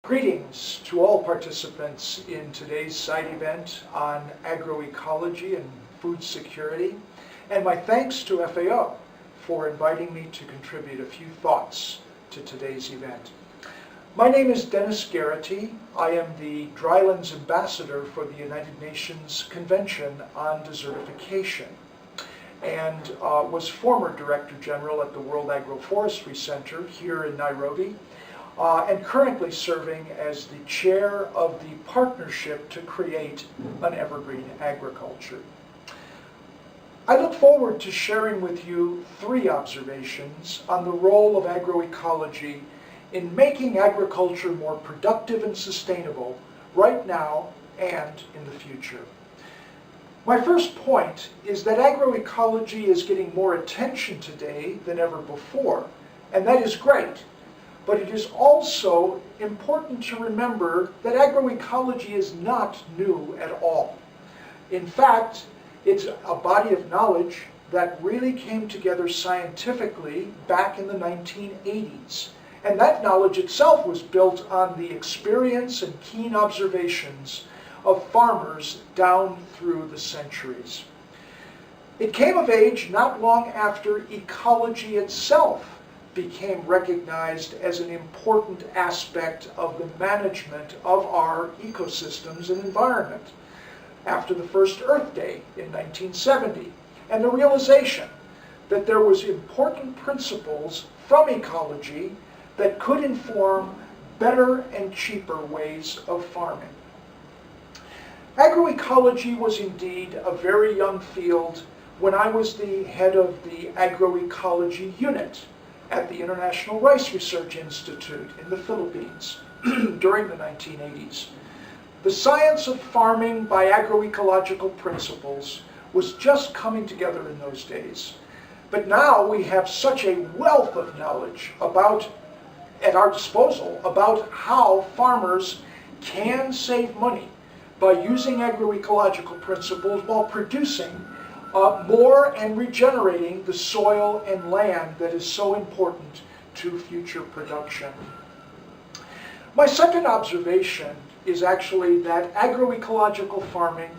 Greetings to all participants in today's side event on agroecology and food security, and my thanks to FAO for inviting me to contribute a few thoughts to today's event. My name is Dennis Garrity. I am the Drylands Ambassador for the United Nations Convention on Desertification and was former Director General at the World Agroforestry Center here in Nairobi, and currently serving as the chair of the partnership to create an evergreen agriculture. I look forward to sharing with you three observations on the role of agroecology in making agriculture more productive and sustainable right now and in the future. My first point is that agroecology is getting more attention today than ever before, and that is great. But it is also important to remember that agroecology is not new at all. In fact, it's a body of knowledge that really came together scientifically back in the 1980s. And that knowledge itself was built on the experience and keen observations of farmers down through the centuries. It came of age not long after ecology itself became recognized as an important aspect of the management of our ecosystems and environment, after the first Earth Day in 1970, and the realization that there was important principles from ecology that could inform better and cheaper ways of farming. Agroecology was indeed a very young field when I was the head of the agroecology unit at the International Rice Research Institute in the Philippines during the 1980s. The science of farming by agroecological principles was just coming together in those days. But now we have such a wealth of knowledge at our disposal about how farmers can save money by using agroecological principles while producing more and regenerating the soil and land that is so important to future production. My second observation is actually that agroecological farming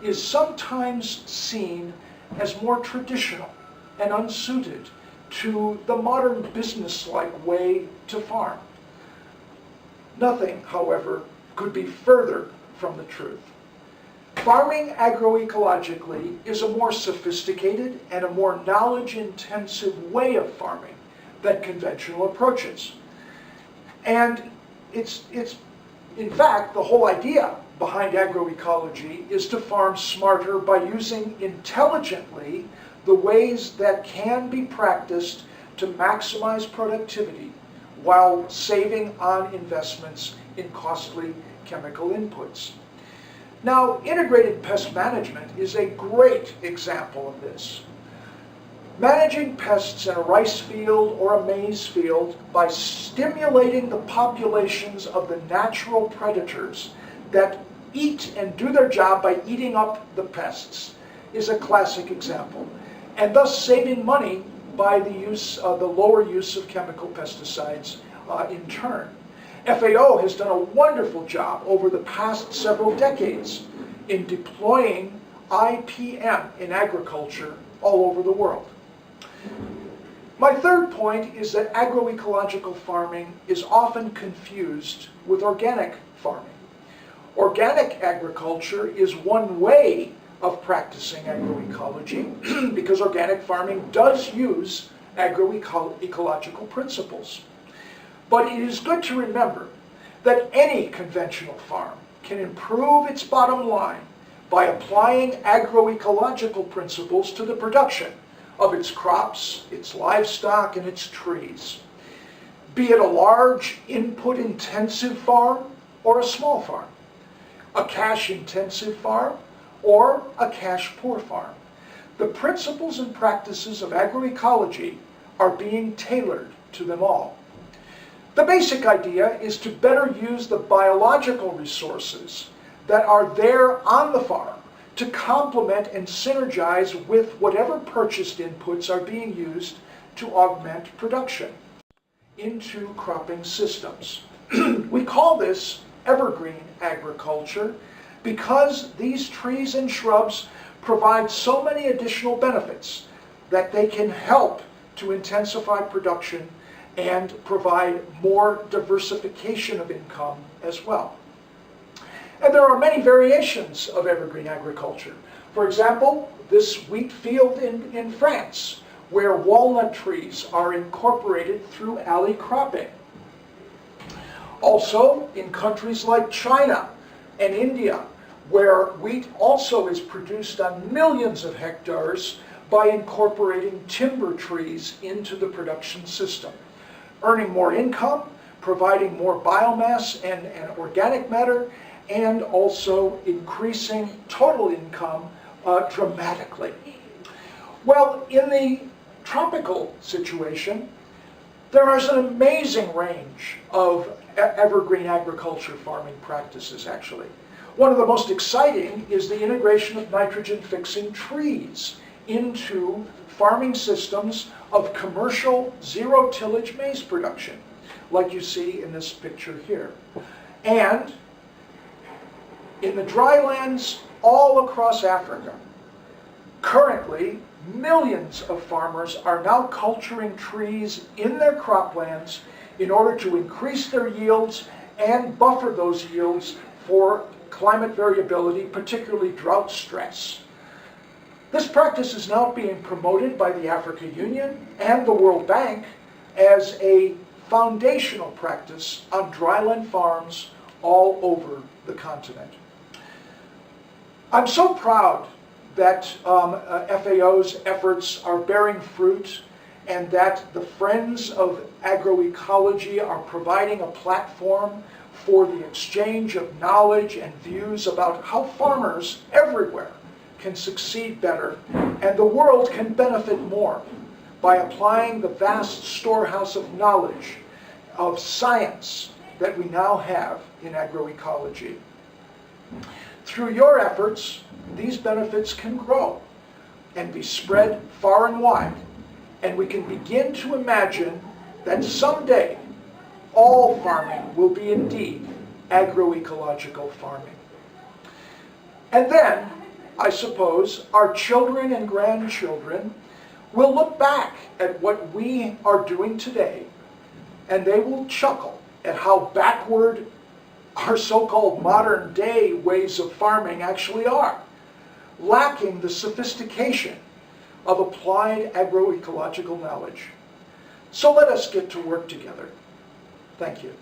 is sometimes seen as more traditional and unsuited to the modern business-like way to farm. Nothing, however, could be further from the truth. Farming agroecologically is a more sophisticated and a more knowledge-intensive way of farming than conventional approaches. And it's in fact, the whole idea behind agroecology is to farm smarter by using intelligently the ways that can be practiced to maximize productivity while saving on investments in costly chemical inputs. Now, integrated pest management is a great example of this. Managing pests in a rice field or a maize field by stimulating the populations of the natural predators that eat and do their job by eating up the pests is a classic example, and thus saving money by the lower use of chemical pesticides in turn. FAO has done a wonderful job over the past several decades in deploying IPM in agriculture all over the world. My third point is that agroecological farming is often confused with organic farming. Organic agriculture is one way of practicing agroecology because organic farming does use agroecological principles. But it is good to remember that any conventional farm can improve its bottom line by applying agroecological principles to the production of its crops, its livestock, and its trees. Be it a large input-intensive farm or a small farm, a cash-intensive farm or a cash-poor farm. The principles and practices of agroecology are being tailored to them all. The basic idea is to better use the biological resources that are there on the farm to complement and synergize with whatever purchased inputs are being used to augment production into cropping systems. We call this evergreen agriculture because these trees and shrubs provide so many additional benefits that they can help to intensify production and provide more diversification of income as well. And there are many variations of evergreen agriculture. For example, this wheat field in France, where walnut trees are incorporated through alley cropping. Also, in countries like China and India, where wheat also is produced on millions of hectares by incorporating timber trees into the production system, earning more income, providing more biomass and organic matter, and also increasing total income dramatically. Well, in the tropical situation, there is an amazing range of evergreen agriculture farming practices, actually. One of the most exciting is the integration of nitrogen-fixing trees into farming systems of commercial zero-tillage maize production, like you see in this picture here. And in the drylands all across Africa, currently, millions of farmers are now culturing trees in their croplands in order to increase their yields and buffer those yields for climate variability, particularly drought stress. This practice is now being promoted by the African Union and the World Bank as a foundational practice on dryland farms all over the continent. I'm so proud that FAO's efforts are bearing fruit and that the Friends of Agroecology are providing a platform for the exchange of knowledge and views about how farmers everywhere can succeed better and the world can benefit more by applying the vast storehouse of knowledge, of science that we now have in agroecology. Through your efforts, these benefits can grow and be spread far and wide, and we can begin to imagine that someday all farming will be indeed agroecological farming. And then, I suppose, our children and grandchildren will look back at what we are doing today, and they will chuckle at how backward our so-called modern day ways of farming actually are, lacking the sophistication of applied agroecological knowledge. So let us get to work together. Thank you.